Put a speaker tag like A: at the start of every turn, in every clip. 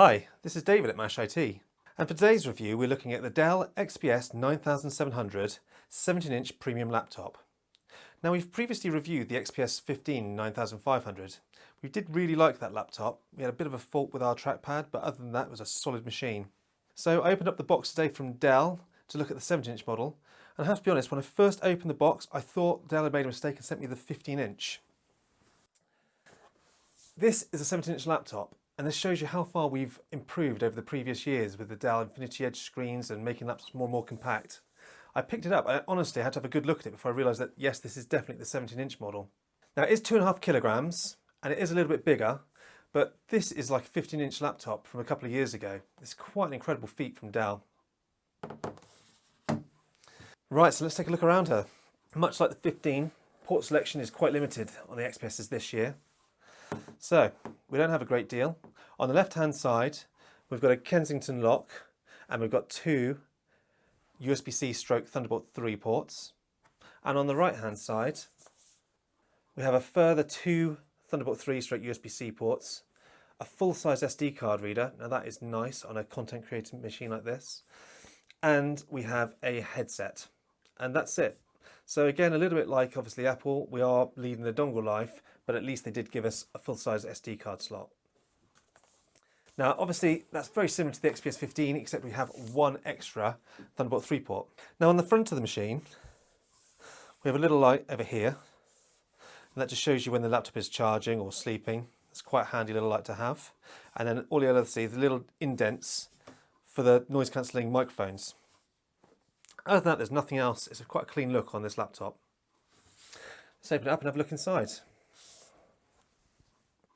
A: Hi, this is David at MASH IT, and for today's review we're looking at the Dell XPS 9700 17-inch premium laptop. Now, we've previously reviewed the XPS 15 9500. We did really like that laptop. We had a bit of a fault with our trackpad, but other than that it was a solid machine. So I opened up the box today from Dell to look at the 17-inch model, and I have to be honest, when I first opened the box I thought Dell had made a mistake and sent me the 15-inch. This is a 17-inch laptop, and this shows you how far we've improved over the previous years with the Dell Infinity Edge screens and making laptops more and more compact. I picked it up, I honestly had to have a good look at it before I realised that yes, this is definitely the 17-inch model. Now it is 2.5 kilograms and it is a little bit bigger, but this is like a 15-inch laptop from a couple of years ago. It's quite an incredible feat from Dell. Right, so let's take a look around her. Much like the 15, port selection is quite limited on the XPSs this year. So, we don't have a great deal. On the left-hand side, we've got a Kensington lock, and we've got two USB-C stroke Thunderbolt 3 ports. And on the right-hand side, we have a further two Thunderbolt 3 stroke USB-C ports, a full-size SD card reader. Now that is nice on a content creating machine like this. And we have a headset. And that's it. So again, a little bit like obviously Apple, we are leading the dongle life, but at least they did give us a full-size SD card slot. Now obviously that's very similar to the XPS 15, except we have one extra Thunderbolt 3 port. Now on the front of the machine, we have a little light over here, and that just shows you when the laptop is charging or sleeping. It's quite a handy little light to have. And then all you'll ever see is the little indents for the noise cancelling microphones. Other than that, there's nothing else. It's quite a clean look on this laptop. Let's open it up and have a look inside.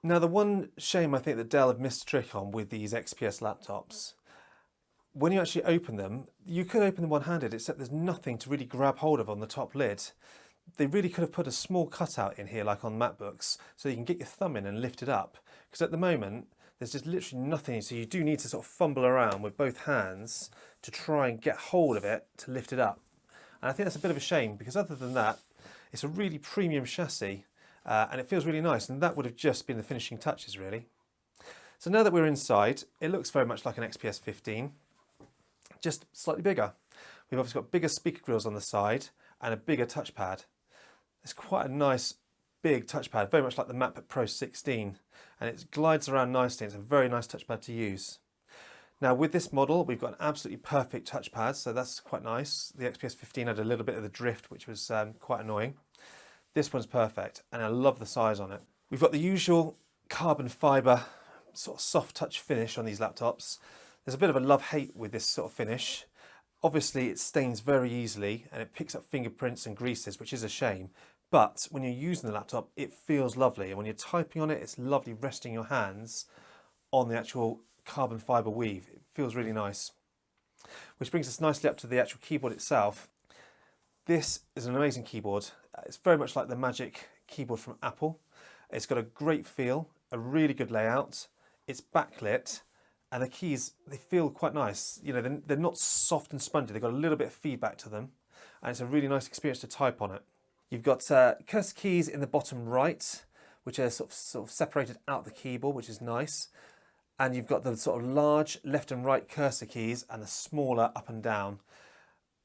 A: Now, the one shame I think that Dell have missed a trick on with these XPS laptops, when you actually open them, you could open them one-handed, except there's nothing to really grab hold of on the top lid. They really could have put a small cutout in here like on MacBooks, so you can get your thumb in and lift it up. Because at the moment, there's just literally nothing, so you do need to sort of fumble around with both hands to try and get hold of it to lift it up. And I think that's a bit of a shame, because other than that, it's a really premium chassis and it feels really nice, and that would have just been the finishing touches really. So now that we're inside, it looks very much like an XPS 15, just slightly bigger. We've obviously got bigger speaker grills on the side and a bigger touchpad. It's quite a nice big touchpad, very much like the MacBook Pro 16, and it glides around nicely. It's a very nice touchpad to use. Now with this model, we've got an absolutely perfect touchpad, so that's quite nice. The XPS 15 had a little bit of the drift, which was quite annoying. This one's perfect, and I love the size on it. We've got the usual carbon fibre sort of soft touch finish on these laptops. There's a bit of a love-hate with this sort of finish. Obviously it stains very easily and it picks up fingerprints and greases, which is a shame. But when you're using the laptop, it feels lovely. And when you're typing on it, it's lovely resting your hands on the actual carbon fibre weave. It feels really nice. Which brings us nicely up to the actual keyboard itself. This is an amazing keyboard. It's very much like the Magic keyboard from Apple. It's got a great feel, a really good layout. It's backlit, and the keys, they feel quite nice. You know, they're not soft and spongy. They've got a little bit of feedback to them, and it's a really nice experience to type on it. You've got cursor keys in the bottom right, which are sort of separated out the keyboard, which is nice. And you've got the sort of large left and right cursor keys and the smaller up and down.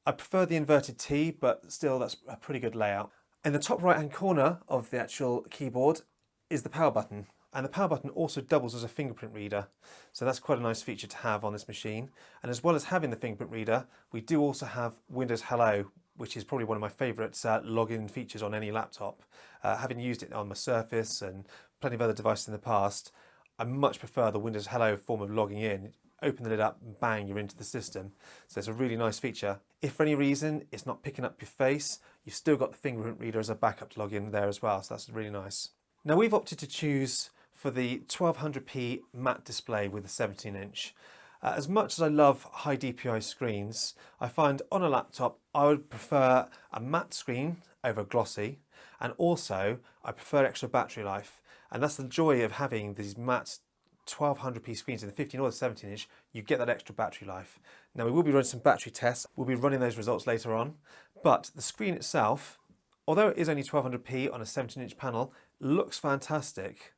A: I prefer the inverted T, but still that's a pretty good layout. In the top right hand corner of the actual keyboard is the power button. And the power button also doubles as a fingerprint reader. So that's quite a nice feature to have on this machine. And as well as having the fingerprint reader, we do also have Windows Hello, which is probably one of my favourite login features on any laptop. Having used it on my Surface and plenty of other devices in the past, I much prefer the Windows Hello form of logging in. Open the lid up and bang, you're into the system. So it's a really nice feature. If for any reason it's not picking up your face, you've still got the fingerprint reader as a backup to log in there as well, so that's really nice. Now we've opted to choose for the 1200p matte display with the 17-inch. As much as I love high DPI screens, I find on a laptop I would prefer a matte screen over glossy, and also I prefer extra battery life. And that's the joy of having these matte 1200p screens in the 15 or the 17-inch, you get that extra battery life. Now we will be running some battery tests, we'll be running those results later on, but the screen itself, although it is only 1200p on a 17-inch panel, looks fantastic.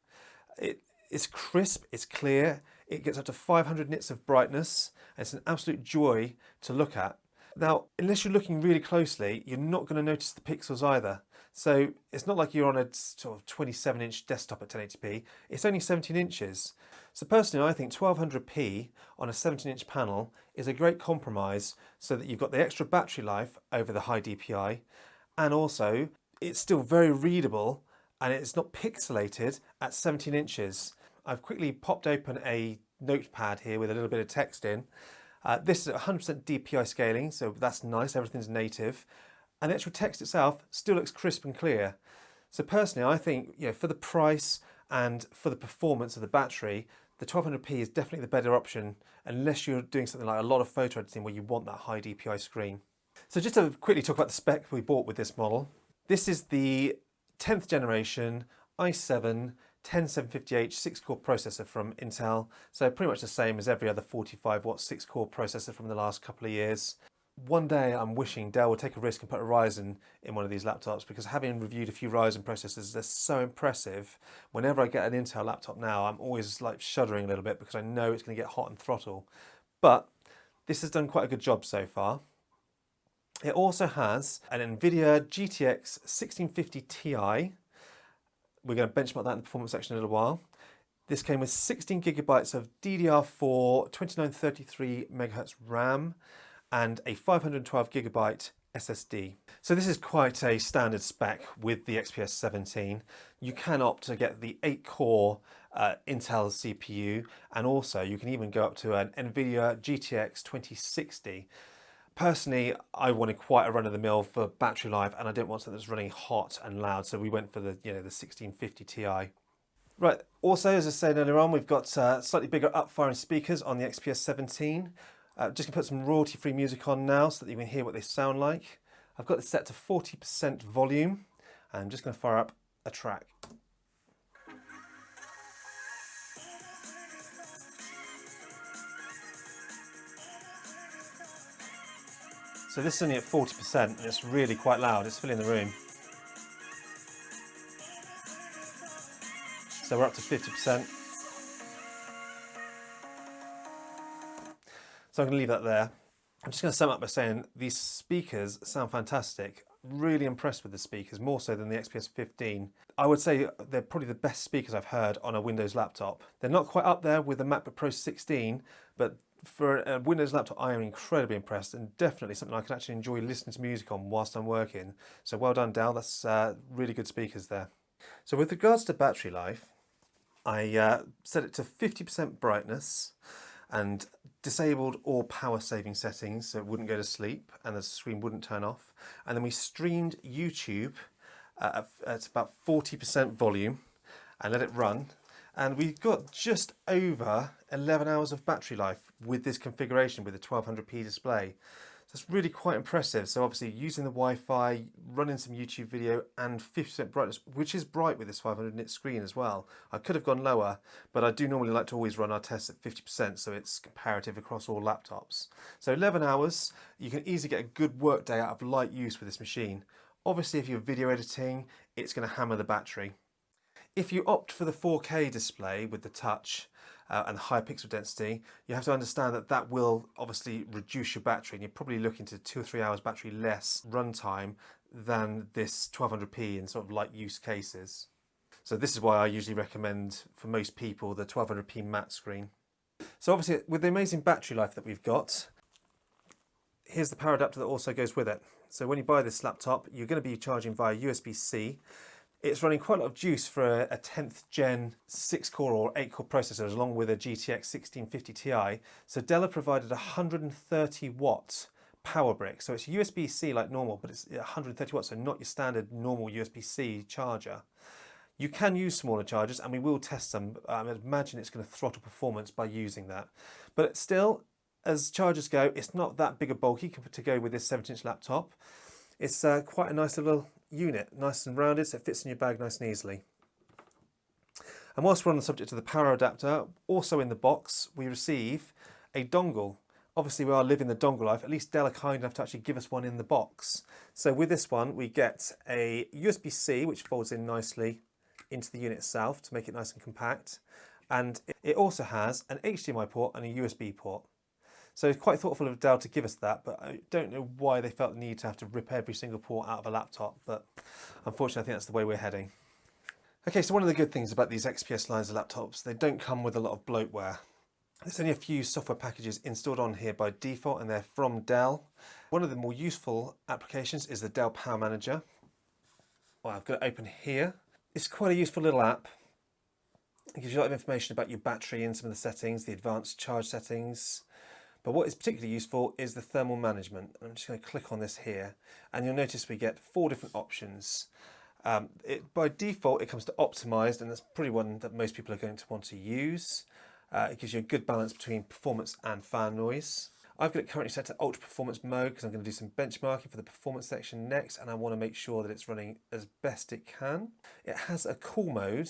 A: It's crisp, it's clear, It gets up to 500 nits of brightness, and it's an absolute joy to look at. Now, unless you're looking really closely, you're not going to notice the pixels either. So it's not like you're on a sort of 27-inch desktop at 1080p, it's only 17 inches. So personally, I think 1200p on a 17-inch panel is a great compromise so that you've got the extra battery life over the high DPI, and also it's still very readable and it's not pixelated at 17 inches. I've quickly popped open a notepad here with a little bit of text in. This is 100% DPI scaling, so that's nice, everything's native. And the actual text itself still looks crisp and clear. So personally, I think, for the price and for the performance of the battery, the 1200p is definitely the better option, unless you're doing something like a lot of photo editing where you want that high DPI screen. So just to quickly talk about the spec we bought with this model. This is the 10th generation i7 10750H 6-core processor from Intel, so pretty much the same as every other 45-watt 6-core processor from the last couple of years. One day I'm wishing Dell would take a risk and put a Ryzen in one of these laptops, because having reviewed a few Ryzen processors, they're so impressive. Whenever I get an Intel laptop now, I'm always like shuddering a little bit because I know it's going to get hot and throttle. But this has done quite a good job so far. It also has an NVIDIA GTX 1650 Ti. We're going to benchmark that in the performance section in a little while. This came with 16 gigabytes of DDR4 2933 megahertz RAM and a 512 gigabyte SSD. So this is quite a standard spec with the XPS 17. You can opt to get the 8-core Intel CPU, and also you can even go up to an NVIDIA GTX 2060. Personally, I wanted quite a run-of-the-mill for battery life, and I didn't want something that's running hot and loud, so we went for the 1650 Ti. Right, also, as I said earlier on, we've got slightly bigger up-firing speakers on the XPS 17. Just going to put some royalty-free music on now so that you can hear what they sound like. I've got this set to 40% volume, and I'm just going to fire up a track. So this is only at 40% and it's really quite loud, it's filling the room. So we're up to 50%. So I'm going to leave that there. I'm just going to sum up by saying these speakers sound fantastic. Really impressed with the speakers, more so than the XPS 15. I would say they're probably the best speakers I've heard on a Windows laptop. They're not quite up there with the MacBook Pro 16, but for a Windows laptop, I am incredibly impressed, and definitely something I can actually enjoy listening to music on whilst I'm working. So well done, Dell. That's really good speakers there. So with regards to battery life, I set it to 50% brightness and disabled all power saving settings so it wouldn't go to sleep and the screen wouldn't turn off. And then we streamed YouTube at about 40% volume and let it run. And we got just over 11 hours of battery life with this configuration with the 1200p display. So it's really quite impressive. So obviously using the Wi-Fi, running some YouTube video, and 50% brightness, which is bright with this 500 nit screen as well. I could have gone lower, but I do normally like to always run our tests at 50%, so it's comparative across all laptops. So 11 hours, you can easily get a good work day out of light use with this machine. Obviously if you're video editing, it's going to hammer the battery. If you opt for the 4K display with the touch and the high pixel density, you have to understand that that will obviously reduce your battery, and you're probably looking to 2 or 3 hours battery less runtime than this 1200p in sort of light use cases. So this is why I usually recommend for most people the 1200p matte screen. So obviously with the amazing battery life that we've got, here's the power adapter that also goes with it. So when you buy this laptop, you're going to be charging via USB-C. It's running quite a lot of juice for a 10th gen 6-core or 8-core processor, along with a GTX 1650 Ti. So Dell have provided a 130 watt power brick. So it's USB-C like normal, but it's 130 watts, so not your standard normal USB-C charger. You can use smaller chargers, and we will test them. I imagine it's going to throttle performance by using that. But still, as chargers go, it's not that big a bulky to go with this 17-inch laptop. It's quite a nice little unit, nice and rounded, so it fits in your bag nice and easily. And whilst we're on the subject of the power adapter, also in the box we receive a dongle. Obviously we are living the dongle life, at least Dell are kind enough to actually give us one in the box. So with this one we get a USB-C which folds in nicely into the unit itself to make it nice and compact. And it also has an HDMI port and a USB port. So it's quite thoughtful of Dell to give us that, but I don't know why they felt the need to have to rip every single port out of a laptop, but unfortunately I think that's the way we're heading. Okay, so one of the good things about these XPS lines of laptops, they don't come with a lot of bloatware. There's only a few software packages installed on here by default, and they're from Dell. One of the more useful applications is the Dell Power Manager. Well, I've got it open here. It's quite a useful little app. It gives you a lot of information about your battery and some of the settings, the advanced charge settings. But what is particularly useful is the thermal management. I'm just going to click on this here, and you'll notice we get 4 different options. By default, it comes to optimized, and that's probably one that most people are going to want to use. It gives you a good balance between performance and fan noise. I've got it currently set to ultra performance mode because I'm going to do some benchmarking for the performance section next, and I want to make sure that it's running as best it can. It has a cool mode,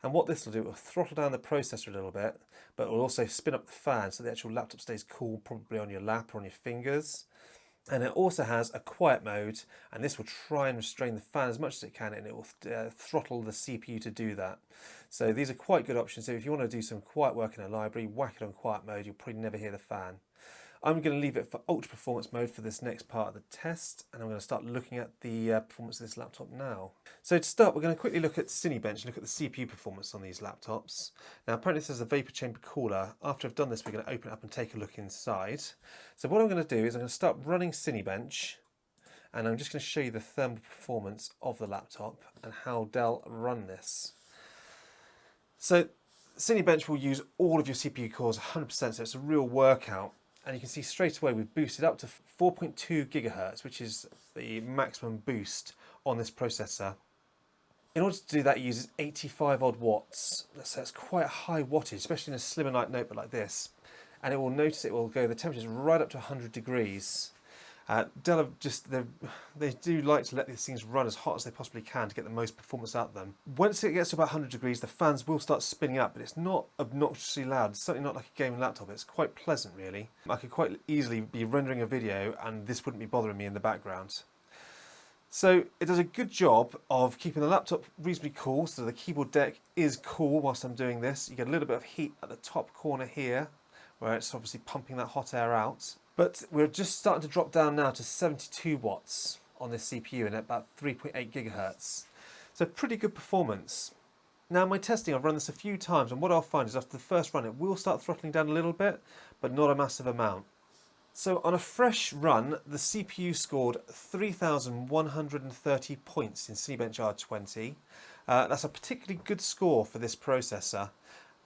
A: and what this will do, it will throttle down the processor a little bit, but it will also spin up the fan so the actual laptop stays cool, probably on your lap or on your fingers. And it also has a quiet mode, and this will try and restrain the fan as much as it can, and it will throttle the CPU to do that. So these are quite good options. So if you want to do some quiet work in a library, whack it on quiet mode, you'll probably never hear the fan. I'm going to leave it for ultra performance mode for this next part of the test, and I'm going to start looking at the performance of this laptop now. So to start, we're going to quickly look at Cinebench and look at the CPU performance on these laptops. Now apparently this is a vapor chamber cooler. After I've done this, we're going to open it up and take a look inside. So what I'm going to do is I'm going to start running Cinebench, and I'm just going to show you the thermal performance of the laptop and how Dell run this. So Cinebench will use all of your CPU cores 100%, so it's a real workout. And you can see straight away we've boosted up to 4.2 gigahertz, which is the maximum boost on this processor. In order to do that, it uses 85 odd watts. So it's quite a high wattage, especially in a slimmer light notebook like this. And it will notice it will go, the temperature's right up to 100 degrees. Dell have they do like to let these things run as hot as they possibly can to get the most performance out of them. Once it gets to about 100 degrees, the fans will start spinning up, but it's not obnoxiously loud. It's certainly not like a gaming laptop. It's quite pleasant, really. I could quite easily be rendering a video and this wouldn't be bothering me in the background. So it does a good job of keeping the laptop reasonably cool, so the keyboard deck is cool whilst I'm doing this. You get a little bit of heat at the top corner here, where it's obviously pumping that hot air out. But we're just starting to drop down now to 72 watts on this CPU and at about 3.8 gigahertz. So pretty good performance. Now in my testing, I've run this a few times, and what I'll find is after the first run, it will start throttling down a little bit, but not a massive amount. So on a fresh run, the CPU scored 3,130 points in Cinebench R20. That's a particularly good score for this processor,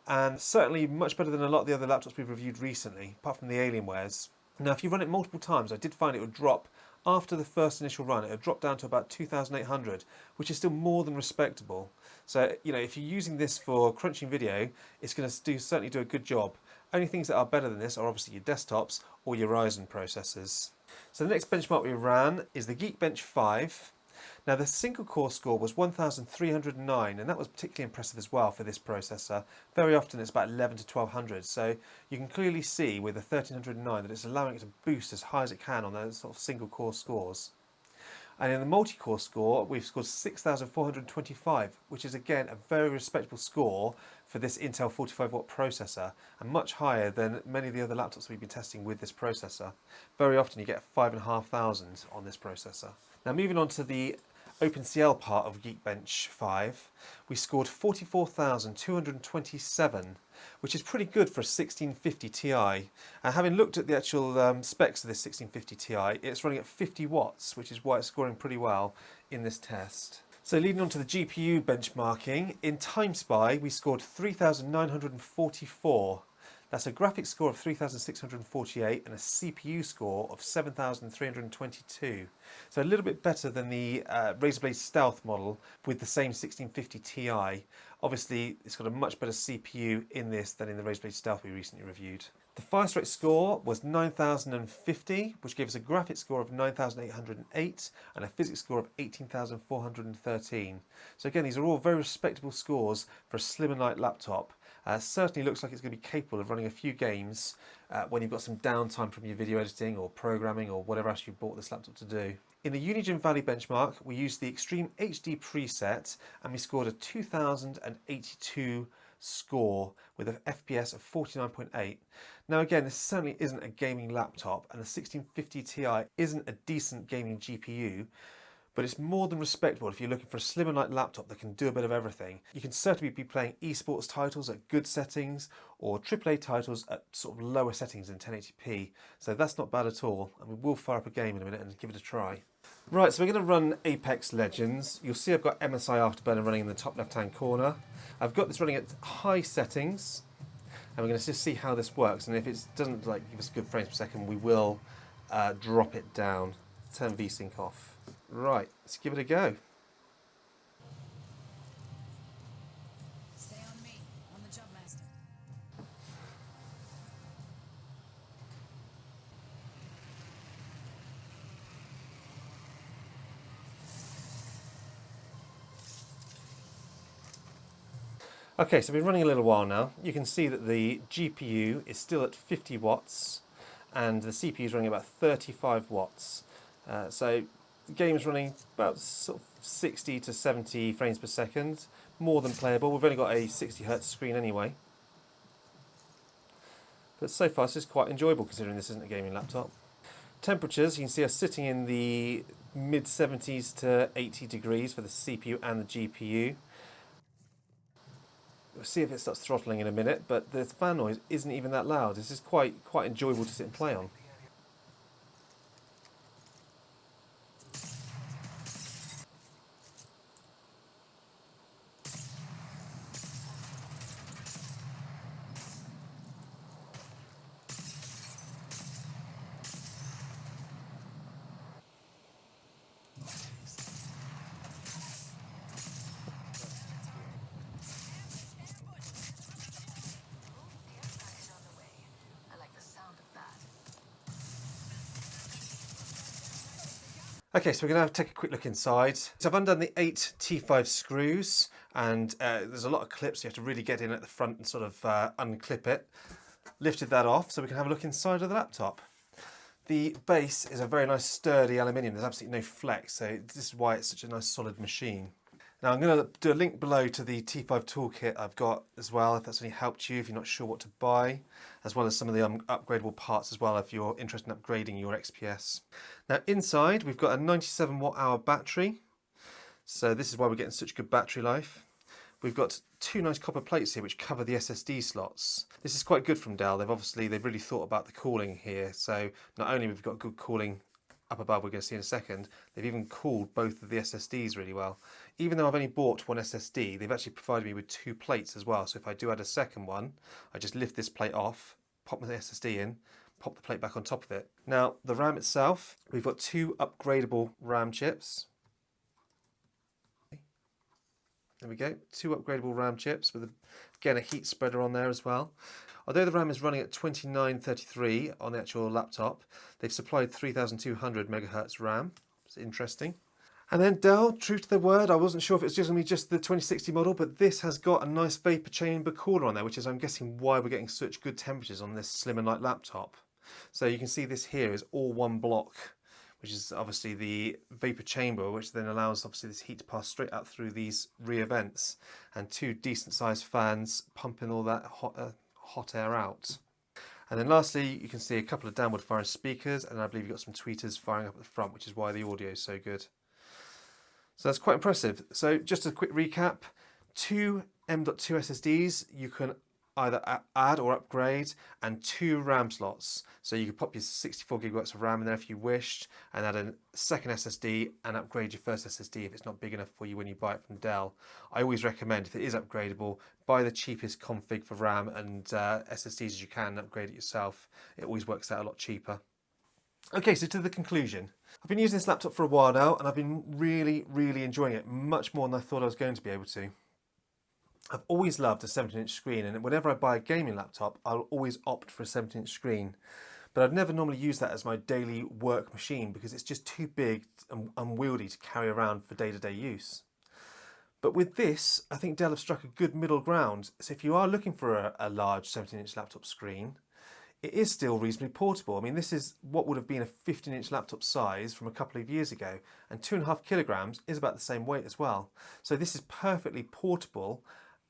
A: and certainly much better than a lot of the other laptops we've reviewed recently, apart from the Alienwares. Now, if you run it multiple times, I did find it would drop after the first initial run. It would drop down to about 2,800, which is still more than respectable. So, you know, if you're using this for crunching video, it's going to certainly do a good job. Only things that are better than this are obviously your desktops or your Ryzen processors. So the next benchmark we ran is the Geekbench 5. Now the single core score was 1,309, and that was particularly impressive as well for this processor. Very often it's about 11 to 1200, so you can clearly see with the 1,309 that it's allowing it to boost as high as it can on those sort of single core scores. And in the multi-core score, we've scored 6,425, which is again a very respectable score for this Intel 45 watt processor, and much higher than many of the other laptops we've been testing with this processor. Very often you get 5,500 on this processor. Now moving on to the OpenCL part of Geekbench 5, we scored 44,227, which is pretty good for a 1650 Ti. And having looked at the actual specs of this 1650 Ti, it's running at 50 watts, which is why it's scoring pretty well in this test. So leading on to the GPU benchmarking, in TimeSpy we scored 3,944. That's a graphics score of 3,648 and a CPU score of 7,322. So a little bit better than the Razer Blade Stealth model with the same 1650 Ti. Obviously, it's got a much better CPU in this than in the Razer Blade Stealth we recently reviewed. The Firestrike score was 9,050, which gave us a graphics score of 9,808 and a physics score of 18,413. So again, these are all very respectable scores for a slim and light laptop. Certainly looks like it's going to be capable of running a few games when you've got some downtime from your video editing or programming or whatever else you bought this laptop to do. In the Unigine Valley benchmark, we used the Extreme HD preset and we scored a 2,082 score with an FPS of 49.8. Now again, this certainly isn't a gaming laptop, and the 1650 Ti isn't a decent gaming GPU, but it's more than respectable if you're looking for a slim and light laptop that can do a bit of everything. You can certainly be playing esports titles at good settings, or AAA titles at sort of lower settings in 1080p, so that's not bad at all, and we will fire up a game in a minute and give it a try. Right, so we're going to run Apex Legends. You'll see I've got MSI Afterburner running in the top left-hand corner. I've got this running at high settings, and we're going to just see how this works, and if it doesn't give us good frames per second, we will drop it down. Turn VSync off. Right, let's give it a go.
B: Stay on me. I'm the job master.
A: Okay, so we've been running a little while now. You can see that the GPU is still at 50 watts and the CPU is running about 35 watts. So the game is running about sort of 60 to 70 frames per second, more than playable. We've only got a 60 Hz screen anyway. But so far this is quite enjoyable considering this isn't a gaming laptop. Temperatures, you can see are sitting in the mid 70s to 80 degrees for the CPU and the GPU. We'll see if it starts throttling in a minute, but the fan noise isn't even that loud. This is quite enjoyable to sit and play on. Okay, so we're going to take a quick look inside. So I've undone the 8 T5 screws, and there's a lot of clips, so you have to really get in at the front and sort of unclip it. Lifted that off so we can have a look inside of the laptop. The base is a very nice sturdy aluminium, there's absolutely no flex, so this is why it's such a nice solid machine. Now I'm going to do a link below to the T5 toolkit I've got as well, if that's any helped you, if you're not sure what to buy, as well as some of the upgradable parts as well if you're interested in upgrading your XPS. Now inside we've got a 97 watt hour battery, so this is why we're getting such good battery life. We've got 2 nice copper plates here which cover the SSD slots. This is quite good from Dell. They've really thought about the cooling here. So not only we've got good cooling up above, we're going to see in a second, they've even cooled both of the SSDs really well. Even though I've only bought one SSD, they've actually provided me with 2 plates as well. So if I do add a second one, I just lift this plate off, pop my SSD in, pop the plate back on top of it. Now the RAM itself, we've got 2 upgradable RAM chips. There we go, 2 upgradable RAM chips with, again, a heat spreader on there as well. Although the RAM is running at 2933 on the actual laptop, they've supplied 3200 megahertz RAM. It's interesting. And then Dell, true to their word, I wasn't sure if it's just going to be just the 2060 model, but this has got a nice vapor chamber cooler on there, which is, I'm guessing, why we're getting such good temperatures on this slim and light laptop. So you can see this here is all one block, which is obviously the vapor chamber, which then allows obviously this heat to pass straight out through these rear vents, and 2 decent sized fans pumping all that hot air out. And then lastly, you can see a couple of downward firing speakers, and I believe you've got some tweeters firing up at the front, which is why the audio is so good. So that's quite impressive. So just a quick recap, 2 M.2 SSDs you can either add or upgrade, and 2 RAM slots. So you could pop your 64 gigabytes of RAM in there if you wished, and add a second SSD and upgrade your first SSD if it's not big enough for you when you buy it from Dell. I always recommend, if it is upgradable, buy the cheapest config for RAM and SSDs as you can and upgrade it yourself. It always works out a lot cheaper. Okay, so to the conclusion. I've been using this laptop for a while now, and I've been really enjoying it, much more than I thought I was going to be able to. I've always loved a 17-inch screen, and whenever I buy a gaming laptop, I'll always opt for a 17-inch screen. But I've never normally used that as my daily work machine because it's just too big and unwieldy to carry around for day-to-day use. But with this, I think Dell have struck a good middle ground. So if you are looking for a large 17-inch laptop screen, it is still reasonably portable. I mean, this is what would have been a 15-inch laptop size from a couple of years ago, and 2.5 kilograms is about the same weight as well. So this is perfectly portable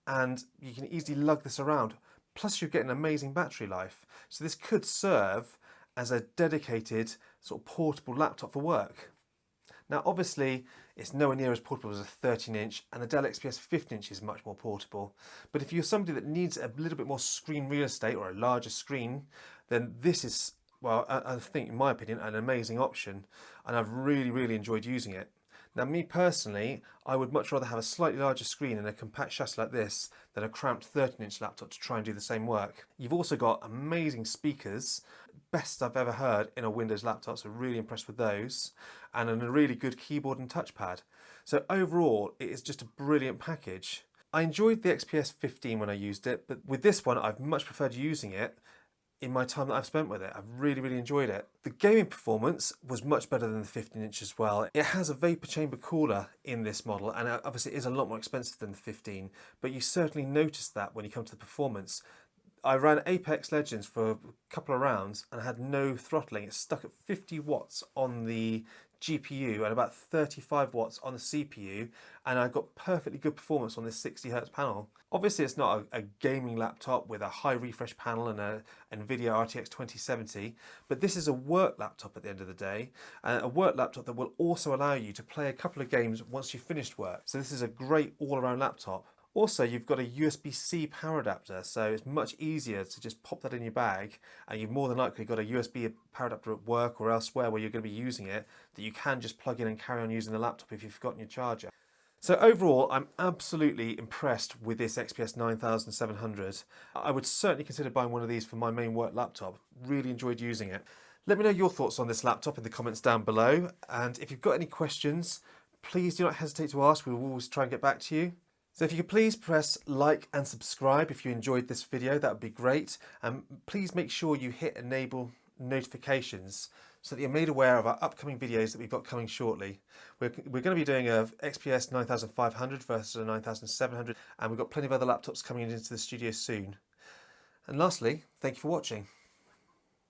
A: and you can easily lug this around. Plus you get an amazing battery life. So this could serve as a dedicated sort of portable laptop for work. Now obviously it's nowhere near as portable as a 13-inch, and the Dell XPS 15-inch is much more portable. But if you're somebody that needs a little bit more screen real estate or a larger screen, then this is, well, I think in my opinion, an amazing option, and I've really enjoyed using it. Now me personally, I would much rather have a slightly larger screen and a compact chassis like this than a cramped 13-inch laptop to try and do the same work. You've also got amazing speakers, best I've ever heard in a Windows laptop, so really impressed with those, and a really good keyboard and touchpad. So overall, it is just a brilliant package. I enjoyed the XPS 15 when I used it, but with this one, I've much preferred using it in my time that I've spent with it. I've really enjoyed it. The gaming performance was much better than the 15-inch as well. It has a vapor chamber cooler in this model, and obviously it is a lot more expensive than the 15, but you certainly notice that when you come to the performance. I ran Apex Legends for a couple of rounds and had no throttling. It's stuck at 50 watts on the GPU and about 35 watts on the CPU, and I got perfectly good performance on this 60 Hz panel. Obviously it's not a gaming laptop with a high refresh panel and a NVIDIA RTX 2070, but this is a work laptop at the end of the day, a work laptop that will also allow you to play a couple of games once you've finished work. So this is a great all-around laptop. Also, you've got a USB-C power adapter, so it's much easier to just pop that in your bag, and you've more than likely got a USB power adapter at work or elsewhere where you're going to be using it, that you can just plug in and carry on using the laptop if you've forgotten your charger. So overall, I'm absolutely impressed with this XPS 9700. I would certainly consider buying one of these for my main work laptop. Really enjoyed using it. Let me know your thoughts on this laptop in the comments down below, and if you've got any questions, please do not hesitate to ask. We will always try and get back to you. So if you could please press like and subscribe if you enjoyed this video, that would be great. And please make sure you hit enable notifications so that you're made aware of our upcoming videos that we've got coming shortly. We're going to be doing a XPS 9500 versus a 9700, and we've got plenty of other laptops coming into the studio soon. And lastly, thank you for watching.